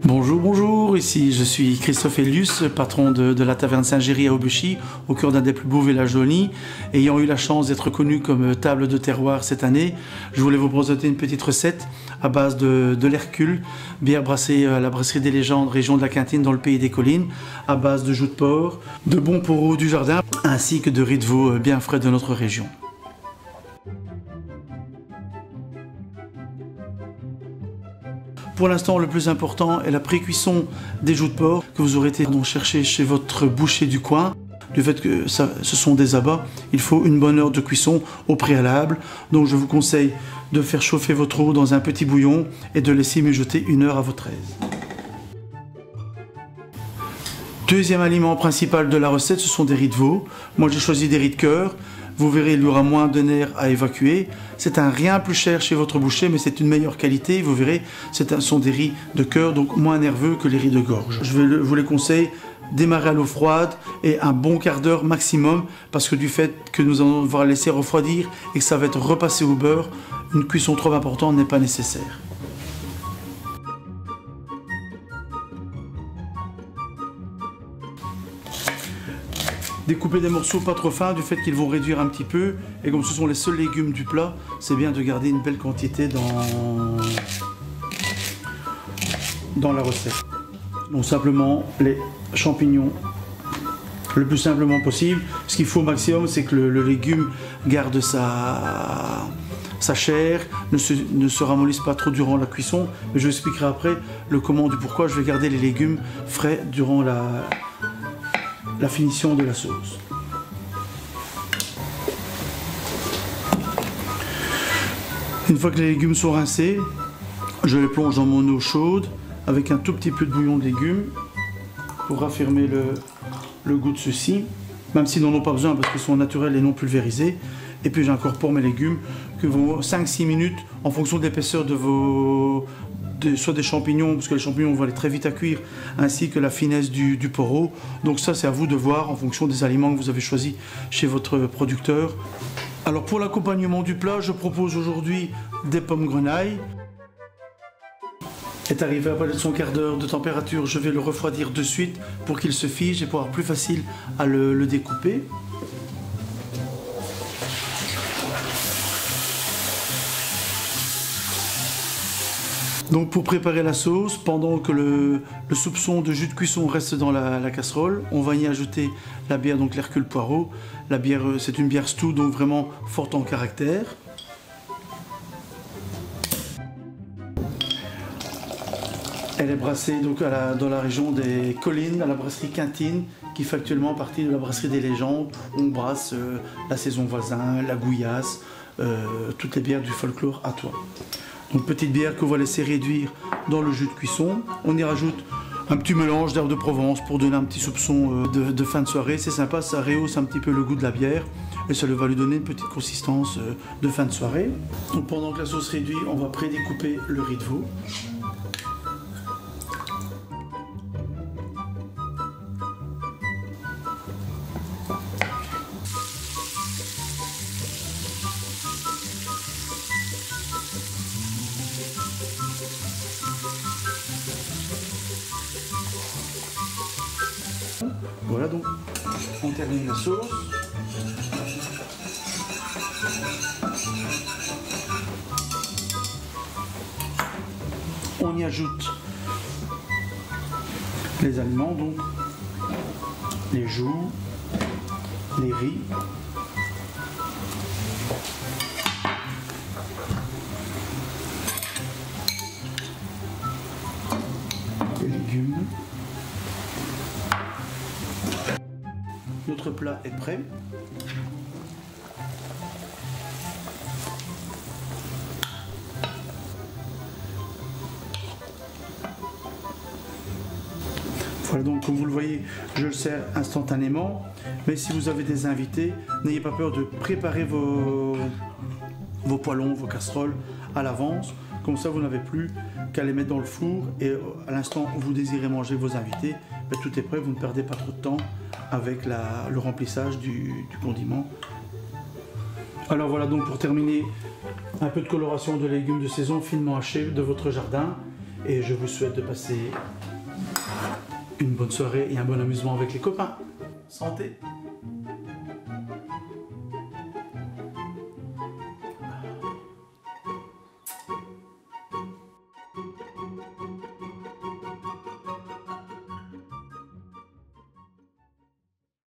Bonjour, bonjour, ici je suis Christophe Elius, patron de la taverne Saint-Géry à Aubuchy, au cœur d'un des plus beaux villages de Wallonie. Ayant eu la chance d'être connu comme table de terroir cette année, je voulais vous présenter une petite recette à base de l'Hercule, bière brassée à la brasserie des Légendes, région de la Quintine dans le pays des collines, à base de jus de porc, de bons poros du jardin, ainsi que de riz de veau bien frais de notre région. Pour l'instant, le plus important est la pré-cuisson des joues de porc que vous aurez été chercher chez votre boucher du coin. Du fait que ce sont des abats, il faut une bonne heure de cuisson au préalable. Donc je vous conseille de faire chauffer votre eau dans un petit bouillon et de laisser mijoter 1 heure à votre aise. Deuxième aliment principal de la recette, ce sont des riz de veau. Moi j'ai choisi des riz de cœur. Vous verrez, il y aura moins de nerfs à évacuer. C'est un rien plus cher chez votre boucher, mais c'est une meilleure qualité. Vous verrez, ce sont des riz de cœur, donc moins nerveux que les riz de gorge. Je vous les conseille, démarrer à l'eau froide et un bon quart d'heure maximum, parce que du fait que nous allons devoir laisser refroidir et que ça va être repassé au beurre, une cuisson trop importante n'est pas nécessaire. Découper des morceaux pas trop fins du fait qu'ils vont réduire un petit peu, et comme ce sont les seuls légumes du plat, c'est bien de garder une belle quantité dans la recette. Donc simplement les champignons le plus simplement possible. Ce qu'il faut au maximum, c'est que le légume garde sa chair, ne se ramollisse pas trop durant la cuisson, mais je vous expliquerai après le comment du pourquoi je vais garder les légumes frais durant la finition de la sauce. Une fois que les légumes sont rincés, je les plonge dans mon eau chaude avec un tout petit peu de bouillon de légumes pour raffermer le goût de ceux-ci, même s'ils n'en ont pas besoin parce qu'ils sont naturels et non pulvérisés. Et puis j'incorpore mes légumes que vont 5-6 minutes en fonction de l'épaisseur de soit des champignons, parce que les champignons vont aller très vite à cuire, ainsi que la finesse du poreau. Donc ça, c'est à vous de voir en fonction des aliments que vous avez choisis chez votre producteur. Alors pour l'accompagnement du plat, je propose aujourd'hui des pommes grenailles. Est arrivé à près de son quart d'heure de température, je vais le refroidir de suite pour qu'il se fige et pour avoir plus facile à le découper. Donc pour préparer la sauce, pendant que le soupçon de jus de cuisson reste dans la casserole, on va y ajouter la bière, donc l'Hercule Poirot. La bière, c'est une bière stew, donc vraiment forte en caractère. Elle est brassée donc dans la région des collines, à la brasserie Quintine, qui fait actuellement partie de la brasserie des Légendes. On brasse la saison voisin, la gouillasse, toutes les bières du folklore à toi. Donc petite bière qu'on va laisser réduire dans le jus de cuisson. On y rajoute un petit mélange d'herbes de Provence pour donner un petit soupçon de fin de soirée. C'est sympa, ça rehausse un petit peu le goût de la bière et ça va lui donner une petite consistance de fin de soirée. Donc pendant que la sauce réduit, on va pré-découper le riz de veau. Voilà, donc on termine la sauce. On y ajoute les aliments, donc les joues, les riz, les légumes. Notre plat est prêt. Voilà, donc comme vous le voyez, je le sers instantanément. Mais si vous avez des invités, n'ayez pas peur de préparer vos poêlons, vos casseroles à l'avance. Comme ça, vous n'avez plus qu'à les mettre dans le four et à l'instant où vous désirez manger vos invités, ben, tout est prêt, vous ne perdez pas trop de temps avec le remplissage du condiment. Alors voilà, donc pour terminer, un peu de coloration de légumes de saison finement hachés de votre jardin. Et je vous souhaite de passer une bonne soirée et un bon amusement avec les copains. Santé!